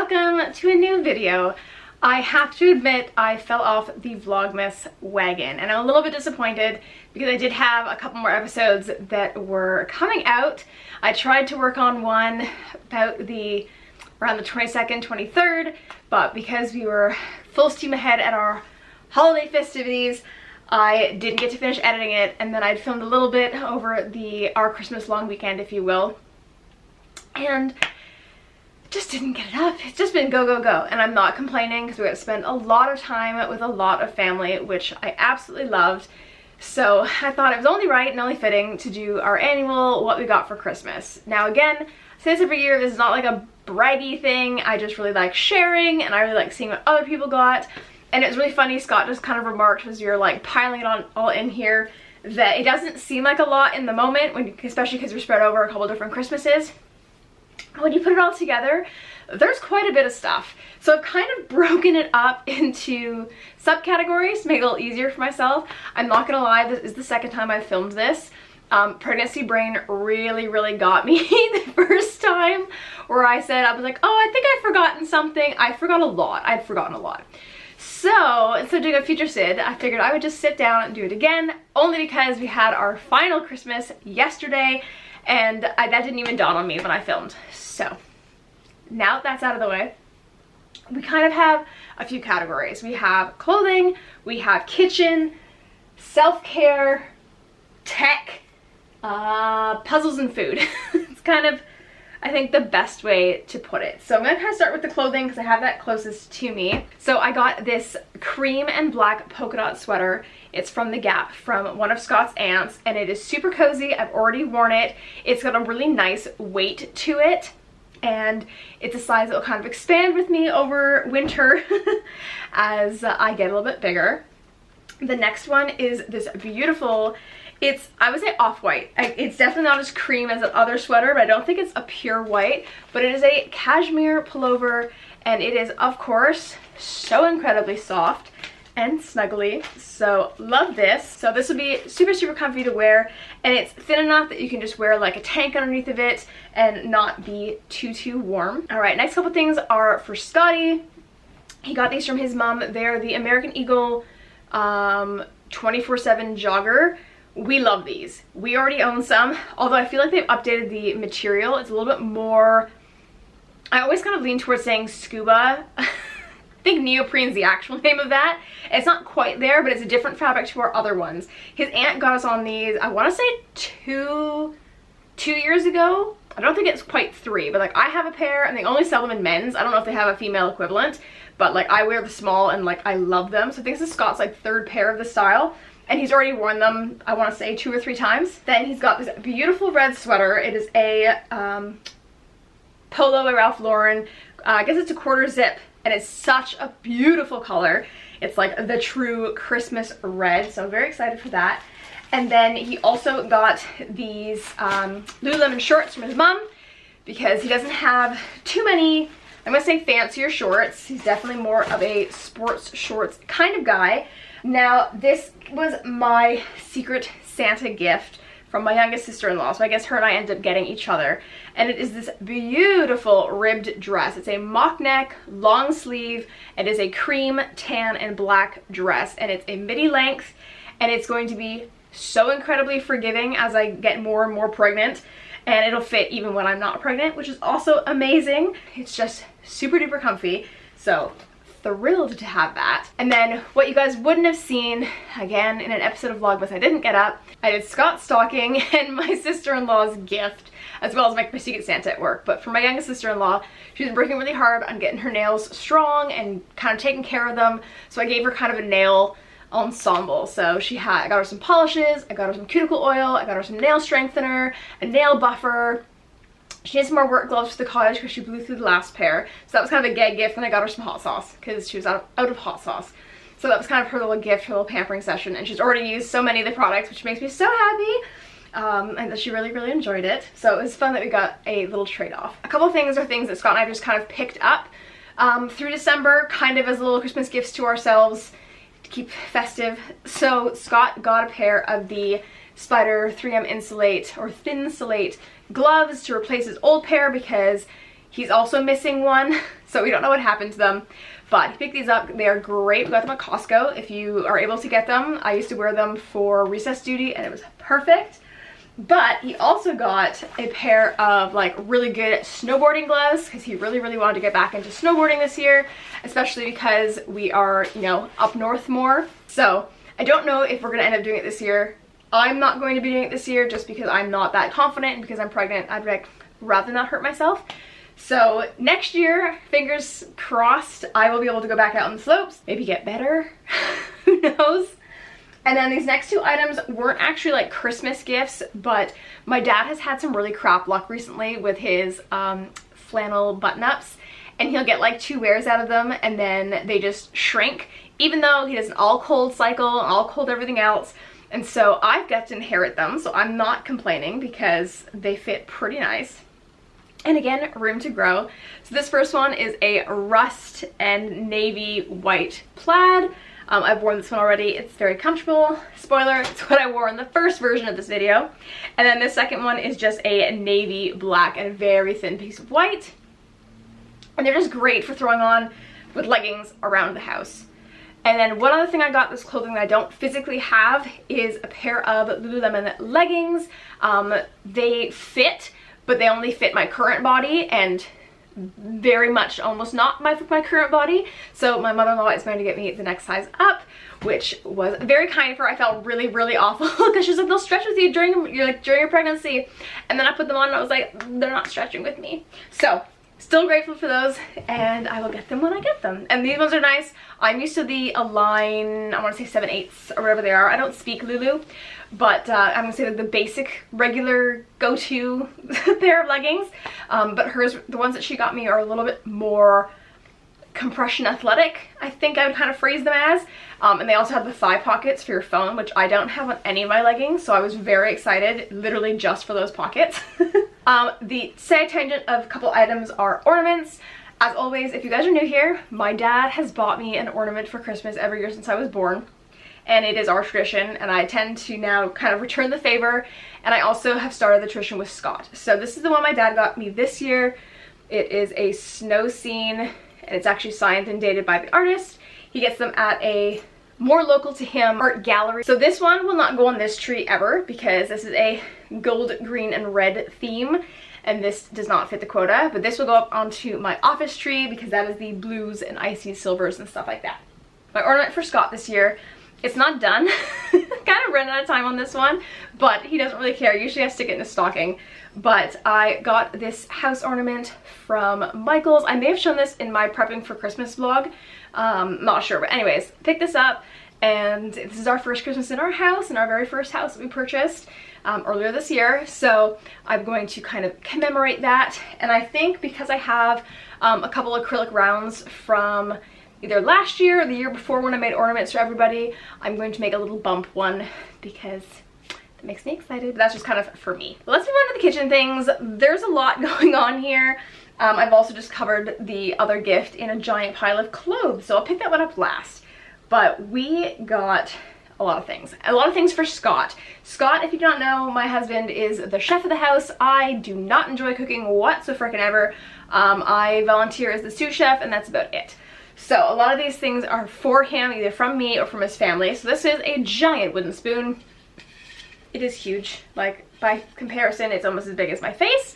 welcome to a new video. I have to admit I fell off the Vlogmas wagon and I'm a little bit disappointed because I did have a couple more episodes that were coming out. I tried to work on one about around the 22nd, 23rd, but because we were full steam ahead at our holiday festivities, I didn't get to finish editing it, and then I'd filmed a little bit over our Christmas long weekend, if you will, and just didn't get it up. It's just been go, go, go, and I'm not complaining because we got to spend a lot of time with a lot of family, which I absolutely loved. So I thought it was only right and only fitting to do our annual what we got for Christmas. Now again, I say this every year, this is not like a braggy thing. I just really like sharing and I really like seeing what other people got. And it was really funny, Scott just kind of remarked as you're like piling it on all in here that it doesn't seem like a lot in the moment, especially because we're spread over a couple different Christmases. When you put it all together, there's quite a bit of stuff. So I've kind of broken it up into subcategories to make it a little easier for myself. I'm not gonna lie, this is the second time I've filmed this. Pregnancy brain really got me the first time where I was like, oh, I think I've forgotten something. I forgot a lot. I'd forgotten a lot. So instead of doing a future Sid, I figured I would just sit down and do it again, only because we had our final Christmas yesterday and that didn't even dawn on me when I filmed. So now that that's out of the way, we kind of have a few categories. We have clothing, we have kitchen, self-care, tech, puzzles and food. It's kind of, I think, the best way to put it. So I'm gonna kind of start with the clothing because I have that closest to me. So I got this cream and black polka dot sweater. It's from the Gap, from one of Scott's aunts, and it is super cozy. I've already worn it. It's got a really nice weight to it, and it's a size that will kind of expand with me over winter as I get a little bit bigger. The next one is this beautiful, I would say off-white. It's definitely not as cream as the other sweater, but I don't think it's a pure white, but it is a cashmere pullover, and it is, of course, so incredibly soft and snuggly. So love this. So this will be super comfy to wear, and it's thin enough that you can just wear like a tank underneath of it and not be too warm. All right, next couple things are for Scotty. He got these from his mom. They're the American Eagle 24/7 jogger. We love these. We already own some, although I feel like they've updated the material. It's a little bit more, I always kind of lean towards saying scuba. I think neoprene is the actual name of that. It's not quite there, but it's a different fabric to our other ones. His aunt got us on these, I want to say two years ago. I don't think it's quite 3, but like I have a pair and they only sell them in men's. I don't know if they have a female equivalent, but like I wear the small and like I love them. So I think this is Scott's like 3rd pair of the style. And he's already worn them, I want to say 2 or 3 times. Then he's got this beautiful red sweater. It is a polo by Ralph Lauren. I guess it's a 1/4 zip, and it's such a beautiful color. It's like the true Christmas red, so I'm very excited for that. And then he also got these Lululemon shorts from his mom because he doesn't have too many, I'm gonna say, fancier shorts. He's definitely more of a sports shorts kind of guy. Now, this was my secret Santa gift from my youngest sister-in-law, so I guess her and I ended up getting each other. And it is this beautiful ribbed dress. It's a mock neck, long sleeve. It is a cream, tan, and black dress, and it's a midi length, and it's going to be so incredibly forgiving as I get more and more pregnant, and it'll fit even when I'm not pregnant, which is also amazing. It's just super duper comfy, so thrilled to have that. And then what you guys wouldn't have seen, again, in an episode of Vlogmas I didn't get up, I did Scott's stocking and my sister-in-law's gift, as well as my Secret Santa at work. But for my youngest sister-in-law, she's been working really hard on getting her nails strong and kind of taking care of them, so I gave her kind of a nail ensemble. So I got her some polishes, I got her some cuticle oil, I got her some nail strengthener, a nail buffer. She needs some more work gloves for the cottage because she blew through the last pair. So that was kind of a gag gift, and I got her some hot sauce because she was out of hot sauce. So that was kind of her little gift, her little pampering session, and she's already used so many of the products, which makes me so happy. And that she really enjoyed it. So it was fun that we got a little trade-off. A couple of things are things that Scott and I just kind of picked up through December, kind of as little Christmas gifts to ourselves to keep festive. So Scott got a pair of the Spider 3M Insulate or Thin Slate gloves to replace his old pair because He's also missing one, so we don't know what happened to them. But he picked these up. They are great. We got them at Costco if you are able to get them. I used to wear them for recess duty and it was perfect. But he also got a pair of like really good snowboarding gloves because he really wanted to get back into snowboarding this year, especially because we are, you know, up north more. So I don't know if we're gonna end up doing it this year. I'm not going to be doing it this year just because I'm not that confident, and because I'm pregnant. I'd like rather not hurt myself. So next year, fingers crossed, I will be able to go back out on the slopes, maybe get better. Who knows? And then these next two items weren't actually like Christmas gifts, but my dad has had some really crap luck recently with his flannel button-ups, and he'll get like 2 wears out of them and then they just shrink, even though he does an all cold cycle and all cold everything else. And so I've got to inherit them, so I'm not complaining because they fit pretty nice. And again, room to grow. So this first one is a rust and navy white plaid. I've worn this one already. It's very comfortable. Spoiler, it's what I wore in the first version of this video. And then the second one is just a navy black and very thin piece of white. And they're just great for throwing on with leggings around the house. And then one other thing I got, this clothing that I don't physically have, is a pair of Lululemon leggings. They fit, but they only fit my current body and very much almost not my current body. So my mother-in-law is going to get me the next size up, which was very kind of her. I felt really awful because she's like, they'll stretch with you during your pregnancy. And then I put them on and I was like, they're not stretching with me. So still grateful for those, and I will get them when I get them. And these ones are nice. I'm used to the Align, I want to say 7/8 or whatever they are. I don't speak Lulu, but I'm going to say like the basic regular go-to pair of leggings. But hers, the ones that she got me, are a little bit more compression athletic, I think I would kind of phrase them as. And they also have the thigh pockets for your phone, which I don't have on any of my leggings, so I was very excited, literally just for those pockets. The side tangent of a couple items are ornaments. As always, if you guys are new here, my dad has bought me an ornament for Christmas every year since I was born, and it is our tradition, and I tend to now kind of return the favor. And I also have started the tradition with Scott. So this is the one my dad got me this year. It is a snow scene, and it's actually signed and dated by the artist. He gets them at a more local to him art gallery. So this one will not go on this tree ever because this is a gold, green, and red theme, and this does not fit the quota, but this will go up onto my office tree because that is the blues and icy silvers and stuff like that. My ornament for Scott this year, it's not done. Kind of ran out of time on this one, but he doesn't really care. Usually I stick it in a stocking. But I got this house ornament from Michael's. I may have shown this in my prepping for Christmas vlog. Not sure, but anyways, picked this up, and this is our first Christmas in our house, and our very first house that we purchased earlier this year. So I'm going to kind of commemorate that. And I think because I have a couple acrylic rounds from either last year or the year before when I made ornaments for everybody, I'm going to make a little bump one because it makes me excited. But that's just kind of for me. But let's move on to the kitchen things. There's a lot going on here. I've also just covered the other gift in a giant pile of clothes, so I'll pick that one up last. But we got a lot of things. A lot of things for Scott. Scott, if you don't know, my husband is the chef of the house. I do not enjoy cooking whatsoever. I volunteer as the sous chef, and that's about it. So a lot of these things are for him, either from me or from his family. So this is a giant wooden spoon. It is huge. Like, by comparison, it's almost as big as my face.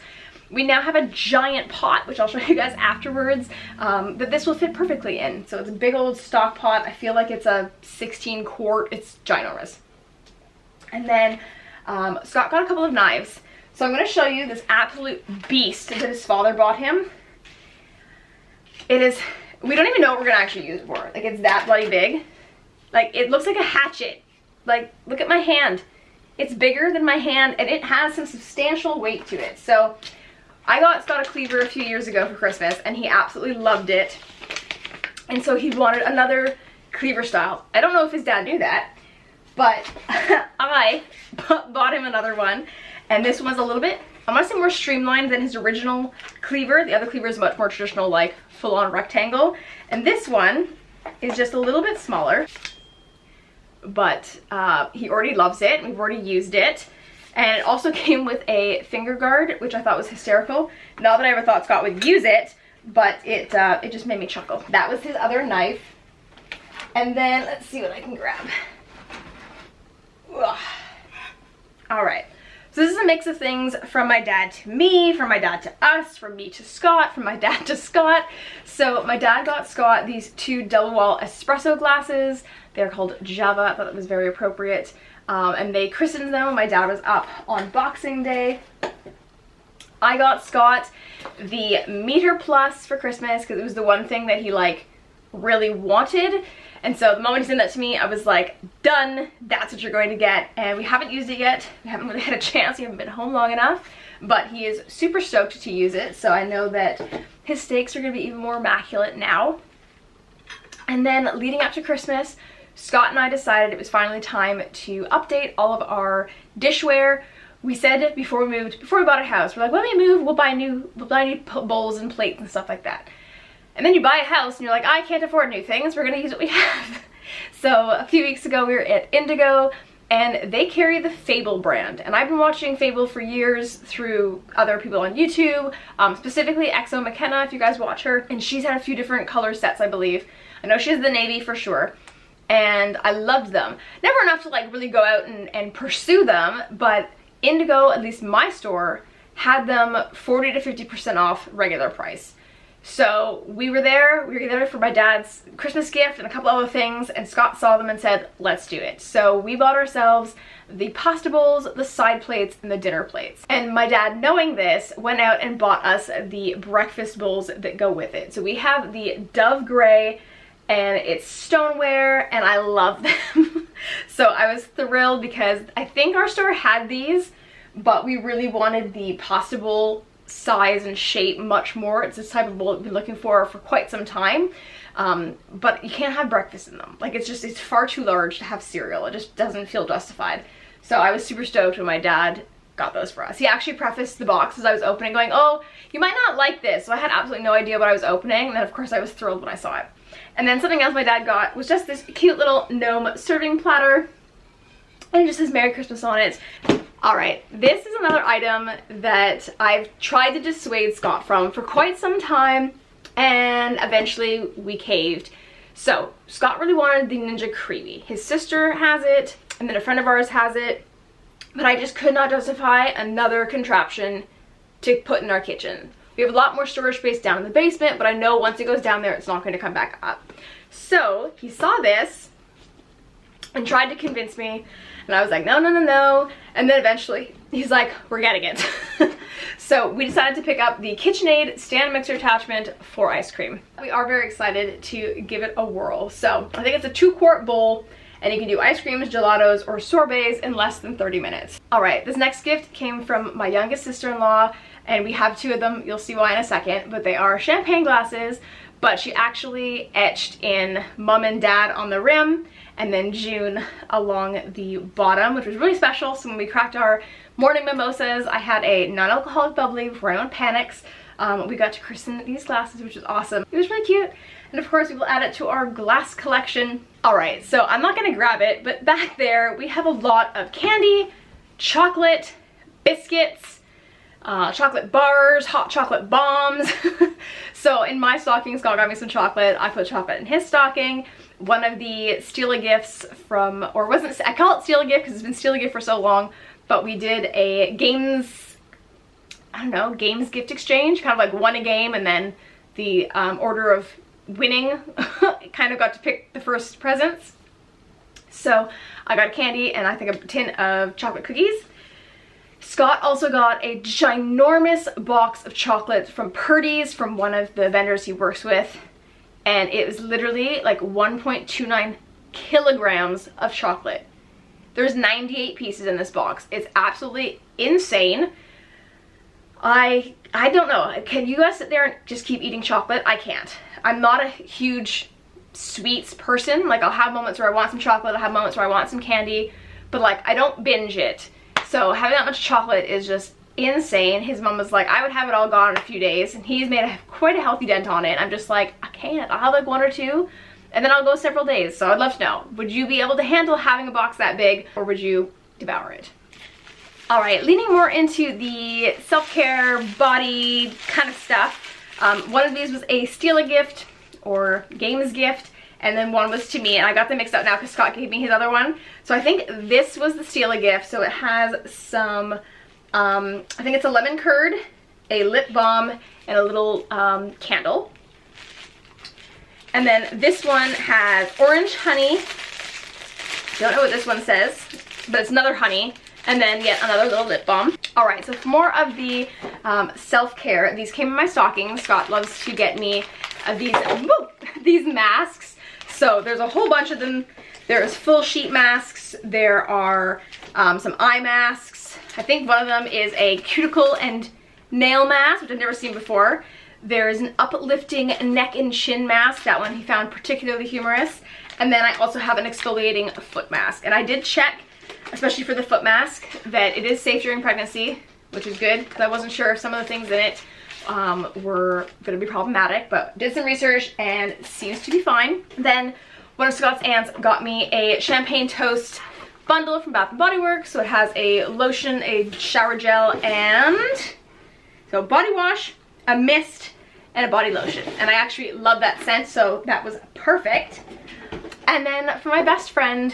We now have a giant pot, which I'll show you guys afterwards, that this will fit perfectly in. So it's a big old stock pot. I feel like it's a 16 quart. It's ginormous. And then Scott got a couple of knives. So I'm going to show you this absolute beast that his father bought him. It is, we don't even know what we're going to actually use it for. Like, it's that bloody big. Like, it looks like a hatchet. Like, look at my hand. It's bigger than my hand, and it has some substantial weight to it. So I got Scott a cleaver a few years ago for Christmas, and he absolutely loved it. And so he wanted another cleaver style. I don't know if his dad knew that, but I bought him another one. And this one's a little bit, I want to say, more streamlined than his original cleaver. The other cleaver is much more traditional, like full-on rectangle. And this one is just a little bit smaller. But he already loves it. We've already used it. And it also came with a finger guard, which I thought was hysterical. Not that I ever thought Scott would use it, but it just made me chuckle. That was his other knife. And then let's see what I can grab. Ugh. All right. So this is a mix of things from my dad to me, from my dad to us, from me to Scott, from my dad to Scott. So my dad got Scott these 2 double wall espresso glasses. They're called Java. I thought that was very appropriate. And they christened them when my dad was up on Boxing Day. I got Scott the Meter Plus for Christmas because it was the one thing that he like really wanted. And so the moment he sent that to me, I was like, done, that's what you're going to get. And we haven't used it yet. We haven't really had a chance. We haven't been home long enough. But he is super stoked to use it. So I know that his steaks are going to be even more immaculate now. And then leading up to Christmas, Scott and I decided it was finally time to update all of our dishware. We said before we bought a house, we're like, when we move, we'll buy new bowls and plates and stuff like that. And then you buy a house and you're like, I can't afford new things, we're gonna use what we have. So a few weeks ago we were at Indigo and they carry the Fable brand. And I've been watching Fable for years through other people on YouTube, specifically Exo McKenna, if you guys watch her. And she's had a few different color sets, I believe. I know she has the navy for sure. And I loved them. Never enough to like really go out and pursue them, but Indigo, at least my store, had them 40 to 50% off regular price. So we were there for my dad's Christmas gift and a couple other things, and Scott saw them and said, let's do it. So we bought ourselves the pasta bowls, the side plates, and the dinner plates. And my dad, knowing this, went out and bought us the breakfast bowls that go with it. So we have the Dove Gray, and it's stoneware, and I love them. So I was thrilled because I think our store had these, but we really wanted the pasta bowl size and shape much more. It's this type of bowl we've been looking for quite some time, but you can't have breakfast in them. Like it's far too large to have cereal. It just doesn't feel justified. So I was super stoked when my dad got those for us. He actually prefaced the box as I was opening going, oh, you might not like this. So I had absolutely no idea what I was opening, and then of course I was thrilled when I saw it. And then something else my dad got was just this cute little gnome serving platter, and it just says Merry Christmas on it. Alright, this is another item that I've tried to dissuade Scott from for quite some time, and eventually we caved. So, Scott really wanted the Ninja Creamy. His sister has it, and then a friend of ours has it, but I just could not justify another contraption to put in our kitchen. We have a lot more storage space down in the basement, but I know once it goes down there, it's not going to come back up. So, he saw this and tried to convince me, and I was like, no, no, no, no. And then eventually, he's like, we're getting it. So we decided to pick up the KitchenAid stand mixer attachment for ice cream. We are very excited to give it a whirl. So I think it's a 2-quart bowl, and you can do ice creams, gelatos, or sorbets in less than 30 minutes. All right, this next gift came from my youngest sister-in-law, and we have 2 of them. You'll see why in a second, but they are champagne glasses, but she actually etched in Mom and Dad on the rim, and then June along the bottom, which was really special. So when we cracked our morning mimosas, I had a non-alcoholic bubbly before I went panics. We got to christen these glasses, which was awesome. It was really cute. And of course, we will add it to our glass collection. All right, so I'm not gonna grab it, but back there, we have a lot of candy, chocolate, biscuits, chocolate bars, hot chocolate bombs. So in my stocking, Scott got me some chocolate. I put chocolate in his stocking. One of the steal-a gifts from, or wasn't, I call it steal-a gift because it's been steal-a gift for so long, but we did a games, I don't know, games gift exchange, kind of like won a game, and then the order of winning kind of got to pick the first presents. So I got candy and I think a tin of chocolate cookies. Scott also got a ginormous box of chocolate from Purdy's, from one of the vendors he works with. And it was literally like 1.29 kilograms of chocolate. There's 98 pieces in this box. It's absolutely insane. I don't know. Can you guys sit there and just keep eating chocolate? I can't. I'm not a huge sweets person. Like, I'll have moments where I want some chocolate, I'll have moments where I want some candy, but like, I don't binge it. So having that much chocolate is just insane. His mom was like, I would have it all gone in a few days, and he's made quite a healthy dent on it. I'm just like, I can't. I'll have like 1 or 2, and then I'll go several days. So I'd love to know, would you be able to handle having a box that big, or would you devour it? All right, leaning more into the self-care, body kind of stuff. One of these was a Steal-A gift or Games gift, and then one was to me, and I got them mixed up now because Scott gave me his other one. So I think this was the Steal-A gift. So it has some, I think it's a lemon curd, a lip balm, and a little candle. And then this one has orange honey. Don't know what this one says, but it's another honey. And then yet another little lip balm. All right, so for more of the self-care, these came in my stocking. Scott loves to get me these masks. So there's a whole bunch of them. There's full sheet masks. There are some eye masks. I think one of them is a cuticle and nail mask, which I've never seen before. There's an uplifting neck and chin mask. That one he found particularly humorous. And then I also have an exfoliating foot mask. And I did check, especially for the foot mask, that it is safe during pregnancy, which is good, because I wasn't sure if some of the things in it were going to be problematic, but did some research and it seems to be fine. Then one of Scott's aunts got me a champagne toast bundle from Bath & Body Works. So it has a lotion, a shower gel, and so body wash, a mist, and a body lotion. And I actually love that scent, so that was perfect. And then for my best friend,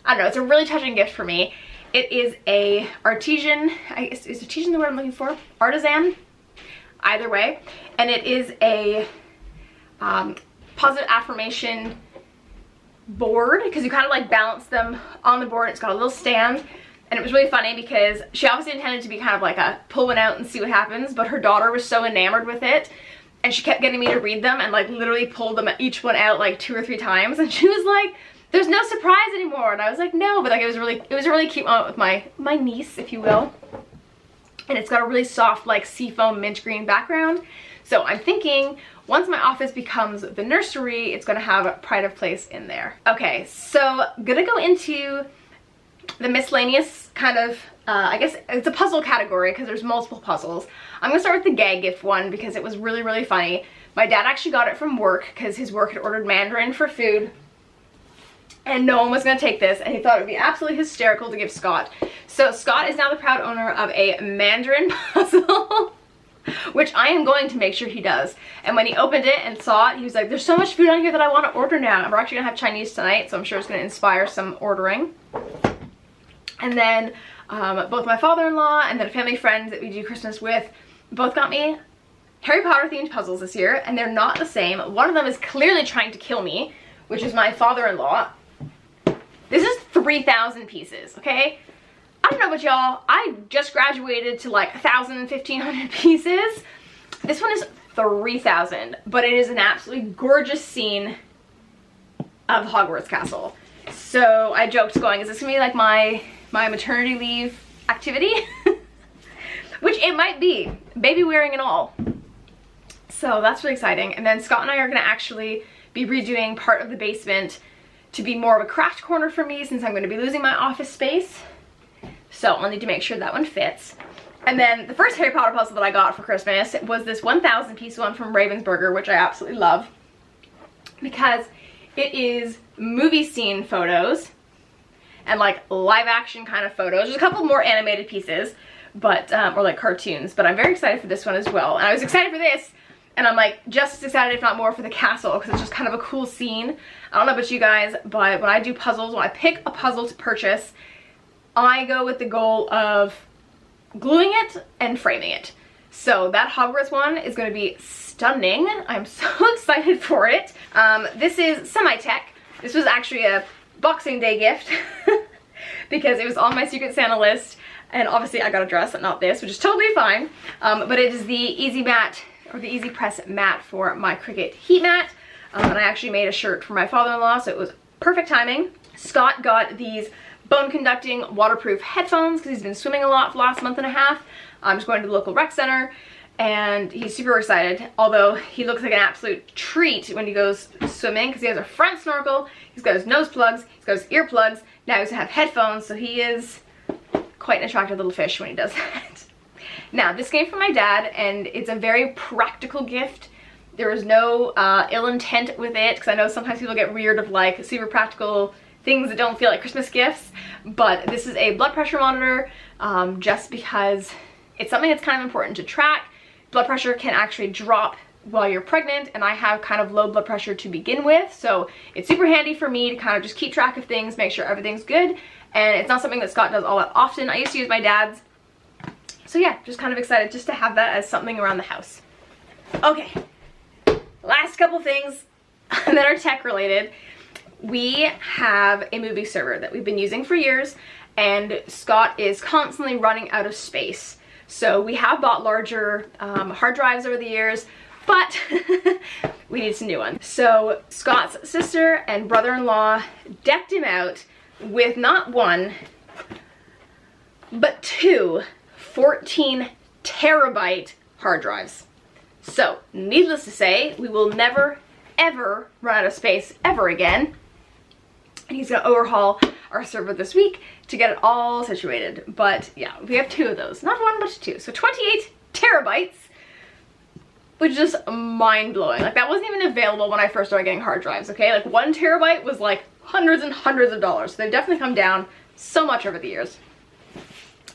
I don't know, it's a really touching gift for me. It is a artisan, is artisan the word I'm looking for? Artisan? Either way. And it is a positive affirmation board, because you kind of like balance them on the board. It's got a little stand. And it was really funny because she obviously intended to be kind of like a pull one out and see what happens, but her daughter was so enamored with it. And she kept getting me to read them and like literally pulled them each one out like 2 or 3 times. And she was like, there's no surprise anymore. And I was like, no, but like it was a really cute moment with my niece, if you will. And it's got a really soft like seafoam mint green background. So I'm thinking once my office becomes the nursery, it's gonna have a pride of place in there. Okay, so gonna go into the miscellaneous kind of, I guess it's a puzzle category because there's multiple puzzles. I'm gonna start with the gag gift one because it was really, really funny. My dad actually got it from work because his work had ordered Mandarin for food. And no one was going to take this, and he thought it would be absolutely hysterical to give Scott. So Scott is now the proud owner of a Mandarin puzzle, which I am going to make sure he does. And when he opened it and saw it, he was like, there's so much food on here that I want to order now. And we're actually going to have Chinese tonight, so I'm sure it's going to inspire some ordering. And then both my father-in-law and then a family friend that we do Christmas with both got me Harry Potter themed puzzles this year, and they're not the same. One of them is clearly trying to kill me, which is my father-in-law. This is 3,000 pieces, okay? I don't know about y'all, I just graduated to like 1,000, 1,500 pieces. This one is 3,000, but it is an absolutely gorgeous scene of Hogwarts Castle. So I joked going, is this gonna be like my maternity leave activity? Which it might be, baby wearing and all. So that's really exciting. And then Scott and I are gonna actually be redoing part of the basement to be more of a craft corner for me since I'm going to be losing my office space. So I'll need to make sure that one fits. And then the first Harry Potter puzzle that I got for Christmas was this 1,000 piece one from Ravensburger, which I absolutely love because it is movie scene photos and like live action kind of photos. There's a couple more animated pieces, but or like cartoons, but I'm very excited for this one as well. And I was excited for this, and I'm like just as excited, if not more, for the castle because it's just kind of a cool scene. I don't know about you guys, but when I do puzzles, when I pick a puzzle to purchase, I go with the goal of gluing it and framing it. So that Hogwarts one is going to be stunning. I'm so excited for it. This is semi-tech. This was actually a Boxing Day gift because it was on my Secret Santa list, and obviously I got a dress, not this, which is totally fine. But it is the Easy Mat, or the Easy Press mat for my Cricut heat mat. And I actually made a shirt for my father-in-law, so it was perfect timing. Scott got these bone conducting waterproof headphones because he's been swimming a lot for the last month and a half. I'm just going to the local rec center, and he's super excited, although he looks like an absolute treat when he goes swimming because he has a front snorkel, he's got his nose plugs, he's got his ear plugs, now he's gonna have headphones, so he is quite an attractive little fish when he does that. Now, this came from my dad, and it's a very practical gift. There is no ill intent with it, because I know sometimes people get weird of like super practical things that don't feel like Christmas gifts, but this is a blood pressure monitor, just because it's something that's kind of important to track. Blood pressure can actually drop while you're pregnant, and I have kind of low blood pressure to begin with, so it's super handy for me to kind of just keep track of things, make sure everything's good, and it's not something that Scott does all that often. I used to use my dad's. So yeah, just kind of excited just to have that as something around the house. Okay, last couple things that are tech related. We have a movie server that we've been using for years, and Scott is constantly running out of space. So we have bought larger hard drives over the years, but we need some new ones. So Scott's sister and brother-in-law decked him out with not one, but two 14 terabyte hard drives. So needless to say, we will never ever run out of space ever again. And he's gonna overhaul our server this week to get it all situated. But yeah, we have two of those, not one, but two. So 28 terabytes, which is just mind-blowing. Like, that wasn't even available when I first started getting hard drives, okay? Like, 1 terabyte was like hundreds and hundreds of dollars. So they've definitely come down so much over the years.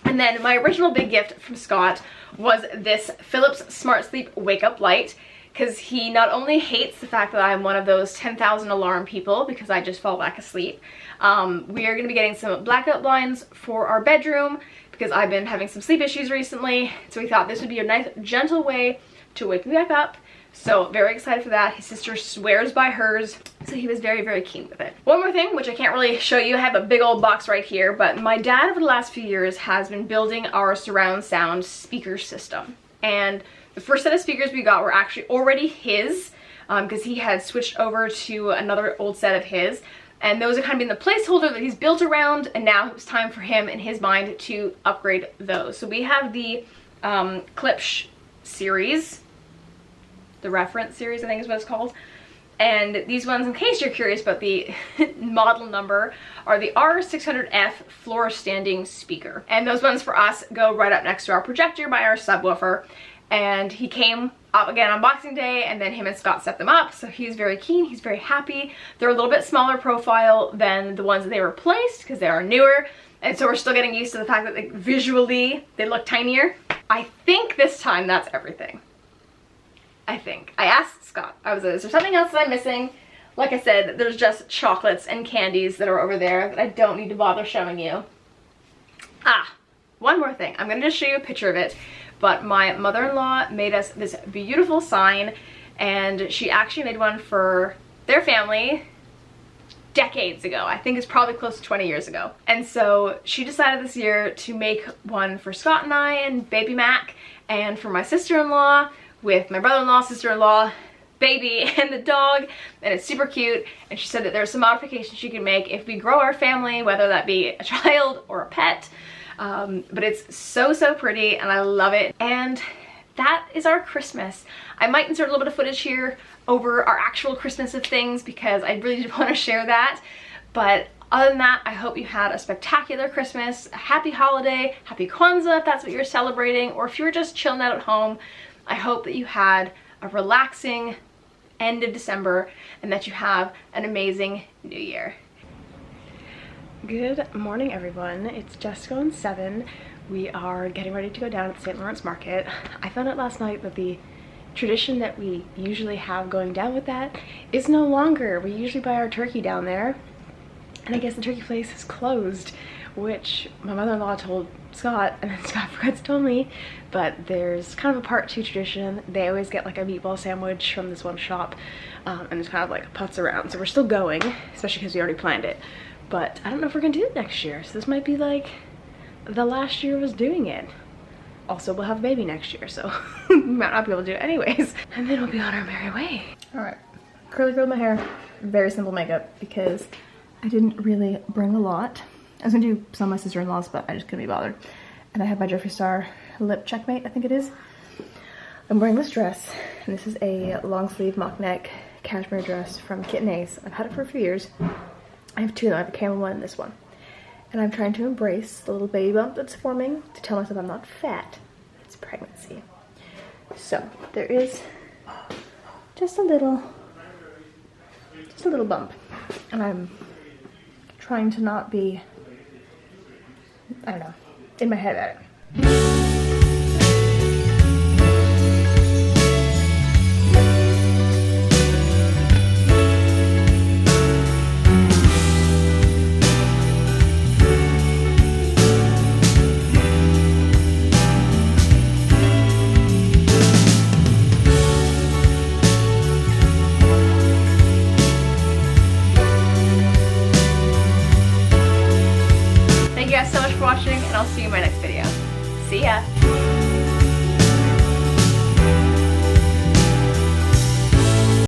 And then my original big gift from Scott was this Philips Smart Sleep Wake Up Light, because he not only hates the fact that I'm one of those 10,000 alarm people because I just fall back asleep. We are going to be getting some blackout blinds for our bedroom because I've been having some sleep issues recently. So we thought this would be a nice, gentle way to wake me back up. So very excited for that. His sister swears by hers, so he was very, very keen with it. One more thing, which I can't really show you, I have a big old box right here, but my dad over the last few years has been building our surround sound speaker system. And the first set of speakers we got were actually already his, because he had switched over to another old set of his. And those are kind of been the placeholder that he's built around, and now it was time for him in his mind to upgrade those. So we have the Klipsch series, the reference series I think is what it's called. And these ones, in case you're curious about the model number, are the R600F floor standing speaker. And those ones for us go right up next to our projector by our subwoofer. And he came up again on Boxing Day, and then him and Scott set them up, so he's very keen, he's very happy. They're a little bit smaller profile than the ones that they replaced because they are newer, and so we're still getting used to the fact that, like, visually they look tinier. I think this time that's everything. I think. I asked Scott, I was like, is there something else that I'm missing? Like I said, there's just chocolates and candies that are over there that I don't need to bother showing you. Ah, one more thing. I'm gonna just show you a picture of it. But my mother-in-law made us this beautiful sign, and she actually made one for their family decades ago. I think it's probably close to 20 years ago. And so she decided this year to make one for Scott and I and baby Mac, and for my sister-in-law with my brother-in-law, sister-in-law, baby, and the dog, and it's super cute. And she said that there's some modifications she can make if we grow our family, whether that be a child or a pet. But it's so, so pretty, and I love it. And that is our Christmas. I might insert a little bit of footage here over our actual Christmas of things because I really did want to share that. But other than that, I hope you had a spectacular Christmas, a happy holiday, happy Kwanzaa if that's what you're celebrating, or if you're just chilling out at home, I hope that you had a relaxing end of December and that you have an amazing new year. Good morning, everyone. It's just gone 7. We are getting ready to go down to the St. Lawrence Market. I found out last night that the tradition that we usually have going down with that is no longer. We usually buy our turkey down there, and I guess the turkey place is closed, which my mother-in-law told Scott, and then Scott forgot to tell me. But there's kind of a part 2 tradition. They always get like a meatball sandwich from this one shop, and there's kind of like putts around. So we're still going, especially because we already planned it. But I don't know if we're gonna do it next year. So this might be like the last year of us doing it. Also, we'll have a baby next year, so we might not be able to do it anyways. And then we'll be on our merry way. All right, curly curled my hair. Very simple makeup because I didn't really bring a lot. I was gonna do some of my sister-in-law's, but I just couldn't be bothered. And I have my Jeffree Star lip checkmate, I think it is. I'm wearing this dress, and this is a long sleeve mock neck cashmere dress from Kit & Ace. I've had it for a few years. I have two of them. I have a camel one and this one. And I'm trying to embrace the little baby bump that's forming to tell myself I'm not fat. It's pregnancy. So there is just a little bump. And I'm trying to not be, I don't know, in my head about it. Thank you guys so much for watching, and I'll see you in my next video. See ya!